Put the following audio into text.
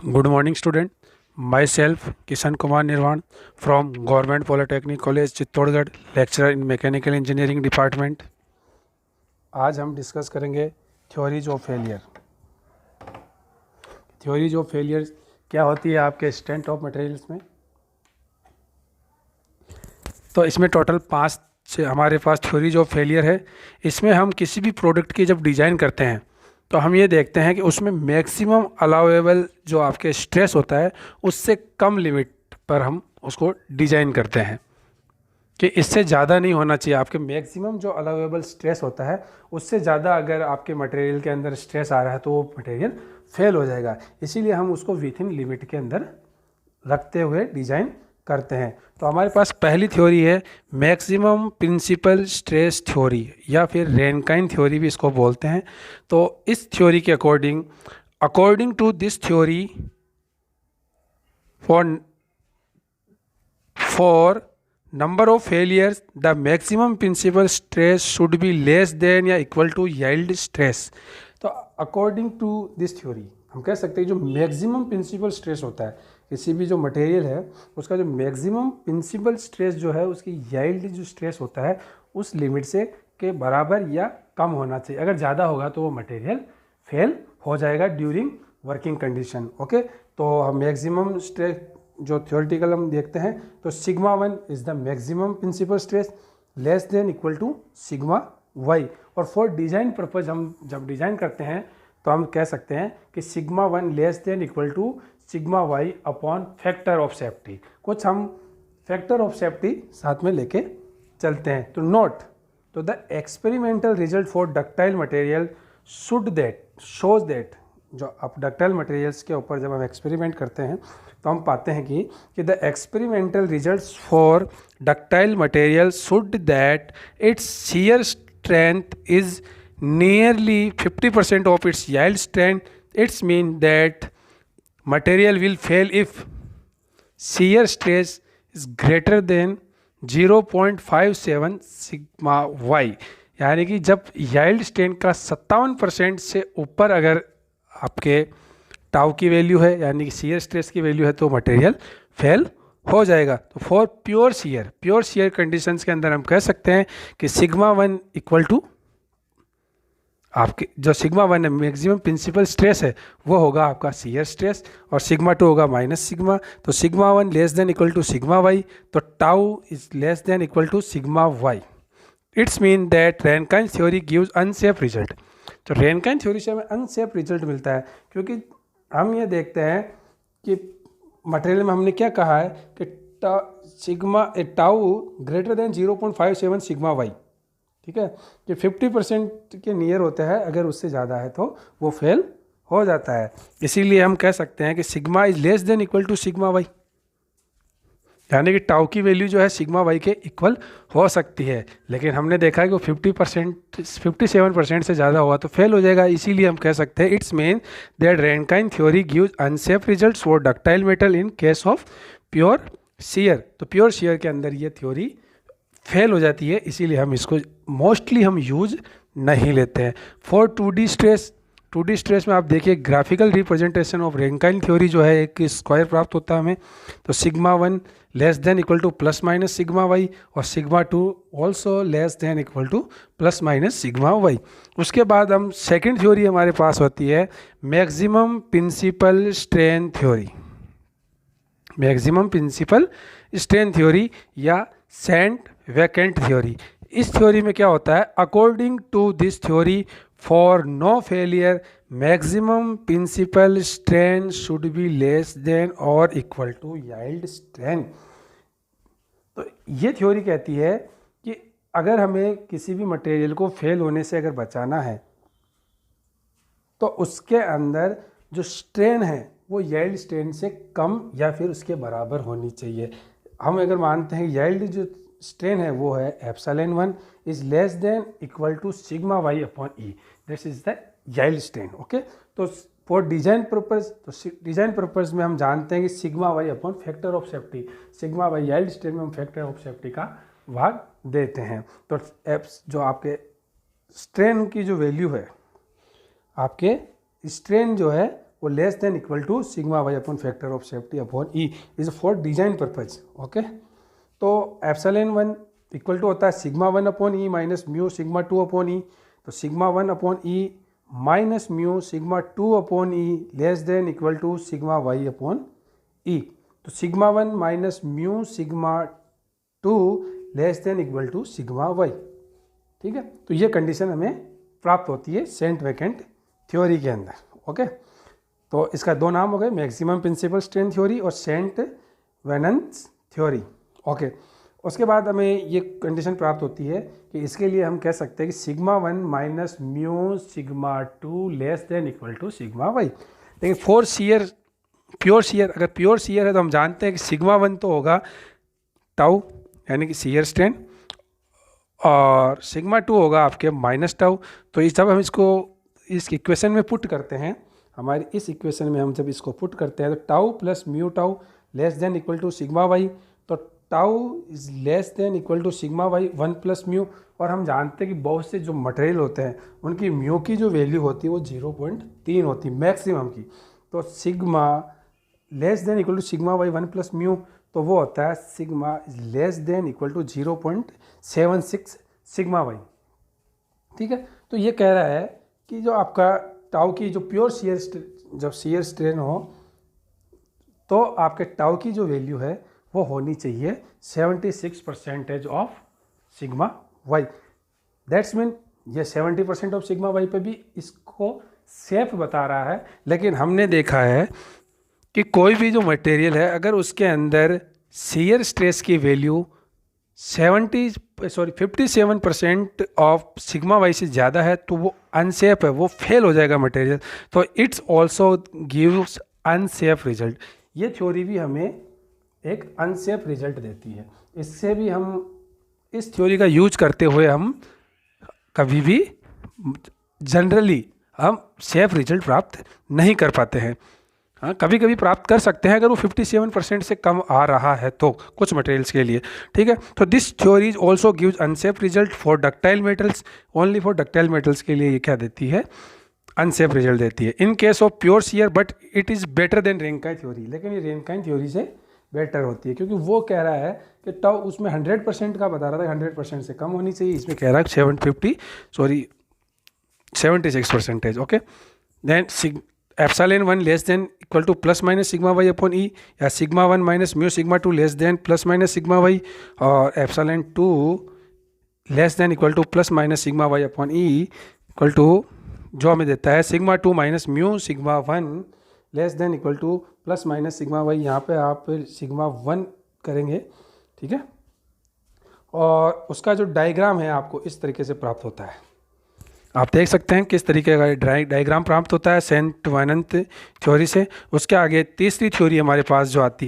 Good morning, student. Myself, Kishan Kumar Nirvan from Government Polytechnic College, Chittorgarh, lecturer in Mechanical Engineering Department. आज हम discuss करेंगे theories of failure. Theories of failure क्या होती है आपके strength of materials में. तो इसमें टोटल 5 हमारे पास थ्योरीज ऑफ फेलियर है. इसमें हम किसी भी प्रोडक्ट की जब डिज़ाइन करते हैं तो हम ये देखते हैं कि उसमें मैक्सिमम अलाउेबल जो आपके स्ट्रेस होता है उससे कम लिमिट पर हम उसको डिज़ाइन करते हैं कि इससे ज़्यादा नहीं होना चाहिए. आपके मैक्सिमम जो अलाउेबल स्ट्रेस होता है उससे ज़्यादा अगर आपके मटेरियल के अंदर स्ट्रेस आ रहा है तो वो मटेरियल फेल हो जाएगा. इसीलिए हम उसको विथ इन लिमिट के अंदर रखते हुए डिज़ाइन करते हैं. तो हमारे पास पहली थ्योरी है मैक्सिमम प्रिंसिपल स्ट्रेस थ्योरी या फिर रेनकाइन थ्योरी भी इसको बोलते हैं. तो इस थ्योरी के according to this theory for number of failures the maximum principal stress should be less than या इक्वल टू यील्ड स्ट्रेस. तो अकॉर्डिंग टू दिस थ्योरी हम कह सकते हैं जो मैक्सिमम प्रिंसिपल स्ट्रेस होता है किसी भी जो मटेरियल है उसका जो मैक्सिमम प्रिंसिपल स्ट्रेस जो है उसकी यील्ड जो स्ट्रेस होता है उस लिमिट से के बराबर या कम होना चाहिए. अगर ज़्यादा होगा तो वो मटेरियल फेल हो जाएगा ड्यूरिंग वर्किंग कंडीशन. ओके, तो हम मैक्सिमम स्ट्रेस जो थ्योरेटिकल हम देखते हैं तो sigma 1 is the maximum principal stress less than equal to sigma Y. और फॉर डिज़ाइन पर्पज हम जब डिज़ाइन करते हैं तो हम कह सकते हैं कि sigma 1 less than equal to sigma Y upon factor of safety. कुछ हम फैक्टर ऑफ सेफ्टी साथ में लेके चलते हैं. तो नोट तो the experimental result for ductile material shows that जो आप डक्टाइल मटेरियल्स के ऊपर जब हम एक्सपेरिमेंट करते हैं तो हम पाते हैं कि the experimental results for ductile material should that it's shear strength is nearly 50% of its yield strength. It's mean that material will fail if shear stress is greater than 0.57 sigma y. यानी कि जब yield strength का 57% से ऊपर अगर आपके tau की value है यानी कि shear stress की वैल्यू है तो मटेरियल फेल हो जाएगा. तो फॉर प्योर shear कंडीशंस के अंदर हम कह सकते हैं कि सिग्मा 1 इक्वल टू आपके जो सिग्मा 1 है मैक्सिमम प्रिंसिपल स्ट्रेस है वो होगा आपका शियर स्ट्रेस और सिग्मा 2 होगा माइनस सिग्मा. तो sigma 1 less than equal to sigma Y तो tau is less than equal to sigma Y. It's mean that Rankine theory gives unsafe result. तो Rankine theory से हमें अनसेफ रिजल्ट मिलता है क्योंकि हम ये देखते हैं कि मटेरियल में हमने क्या कहा है कि tau greater than 0.57 sigma Y. ठीक है, कि 50% के नियर होता है अगर उससे ज़्यादा है तो वो फेल हो जाता है. इसीलिए हम कह सकते हैं कि sigma is less than equal to sigma Y यानी कि टाउ की वैल्यू जो है सिग्मा वाई के इक्वल हो सकती है. लेकिन हमने देखा है कि वो 57% से ज़्यादा हुआ तो फेल हो जाएगा. इसीलिए हम कह सकते हैं it's mean that Rankine theory gives unsafe results for ductile metal in case of pure shear. तो प्योर शियर के अंदर ये थ्योरी फेल हो जाती है इसीलिए हम इसको मोस्टली हम यूज नहीं लेते हैं. फॉर 2D स्ट्रेस में आप देखिए graphical representation of Rankine theory जो है एक स्क्वायर प्राप्त होता है हमें. तो sigma 1 less than equal to plus minus sigma Y और sigma 2 also less than equal to plus minus sigma Y. उसके बाद हम सेकेंड थ्योरी हमारे पास होती है maximum principal strain theory. Maximum principal strain theory या सेंट वैकेंट थ्योरी. इस थ्योरी में क्या होता है according to this theory for no failure maximum principal strain should be less than और इक्वल टू यील्ड स्ट्रेन. तो ये थ्योरी कहती है कि अगर हमें किसी भी मटेरियल को फेल होने से अगर बचाना है तो उसके अंदर जो स्ट्रेन है वो यील्ड स्ट्रेन से कम या फिर उसके बराबर होनी चाहिए. हम अगर मानते हैं यील्ड जो स्ट्रेन है वो है epsilon 1 is less than equal to sigma Y upon E. This is the yield strain. Okay, तो फॉर डिजाइन पर्पज में हम जानते हैं कि sigma Y upon factor of safety. Sigma Y yield strain में हम फैक्टर ऑफ सेफ्टी का भाग देते हैं. तो एप्स जो आपके स्ट्रेन की जो वैल्यू है आपके स्ट्रेन जो है वो less than equal to sigma Y upon factor of safety upon E is for design purpose. Okay, तो एप्सिलॉन 1 इक्वल टू होता है sigma 1 upon E minus mu sigma 2 upon E. तो sigma 1 upon E minus mu sigma 2 upon E less than equal to sigma Y upon E. तो sigma 1 minus mu sigma 2 less than equal to sigma Y. ठीक है, तो ये condition हमें प्राप्त होती है सेंट वेकेंट थ्योरी के अंदर। ओके, तो इसका दो नाम हो गए, मैक्सिमम प्रिंसिपल स्ट्रेन थ्योरी और सेंट वेनेंस थ्योरी। ओके, उसके बाद हमें ये कंडीशन प्राप्त होती है कि इसके लिए हम कह सकते हैं कि sigma 1 minus mu sigma 2 less than equal to sigma Y. लेकिन फॉर शियर, प्योर शियर, अगर प्योर शियर है तो हम जानते हैं कि सिग्मा 1 तो होगा टाउ यानी कि शियर स्ट्रेन, और सिग्मा 2 होगा आपके माइनस टाउ। तो इस जब हम इसको इस इक्वेशन में पुट करते हैं, हमारी इस इक्वेशन में हम जब इसको पुट करते हैं तो tau plus mu tau less than equal to sigma Y. तो tau is less than equal to sigma Y 1 plus mu. और हम जानते हैं कि बहुत से जो मटेरियल होते हैं उनकी म्यू की जो वैल्यू होती है वो 0.3 होती है मैक्सिमम की। तो sigma less than equal to sigma Y 1 plus mu, तो वो होता है sigma is less than equal to 0.76 sigma Y. ठीक है, तो ये कह रहा है कि जो आपका टाउ की जो प्योर शियर, जब शियर स्ट्रेन हो तो आपके टाउ की जो वैल्यू है वो होनी चाहिए 76% of sigma Y. That's mean ये 70% ऑफ सिग्मा वाई पे भी इसको सेफ बता रहा है। लेकिन हमने देखा है कि कोई भी जो मटेरियल है अगर उसके अंदर शियर स्ट्रेस की वैल्यू 57% ऑफ सिग्मा वाई से ज़्यादा है तो वो अनसेफ है, वो फेल हो जाएगा मटेरियल। तो it's also gives unsafe result. ये थ्योरी भी हमें एक अनसेफ रिजल्ट देती है। इससे भी हम इस थ्योरी का यूज करते हुए हम कभी भी जनरली हम सेफ रिजल्ट प्राप्त नहीं कर पाते हैं। हाँ, कभी कभी प्राप्त कर सकते हैं अगर वो 57% से कम आ रहा है तो कुछ मटेरियल्स के लिए। ठीक है, तो this theory also gives unsafe result for ductile metals. Only for ductile metals के लिए ये क्या देती है, अनसेफ रिजल्ट देती है in case of pure shear, but it is better than Rankine theory. लेकिन ये रेनकाइन थ्योरी से बेटर होती है क्योंकि वो कह रहा है कि टाउ उसमें 100% का बता रहा था, 100% से कम होनी चाहिए, इसमें कह रहा है 76%। Okay, then epsilon 1 less than equal to plus minus sigma Y upon E, या sigma 1 minus mu sigma 2 less than plus minus sigma Y, और epsilon 2 less than equal to plus minus sigma Y upon E equal to जो हमें देता है sigma 2 minus mu sigma 1 less than equal to plus minus sigma Y. यहाँ पे आप sigma 1 करेंगे। ठीक है, और उसका जो डायग्राम है आपको इस तरीके से प्राप्त होता है। आप देख सकते हैं किस तरीके का डायग्राम प्राप्त होता है सेंट वेनेंस थ्योरी से। उसके आगे तीसरी थ्योरी हमारे पास जो आती है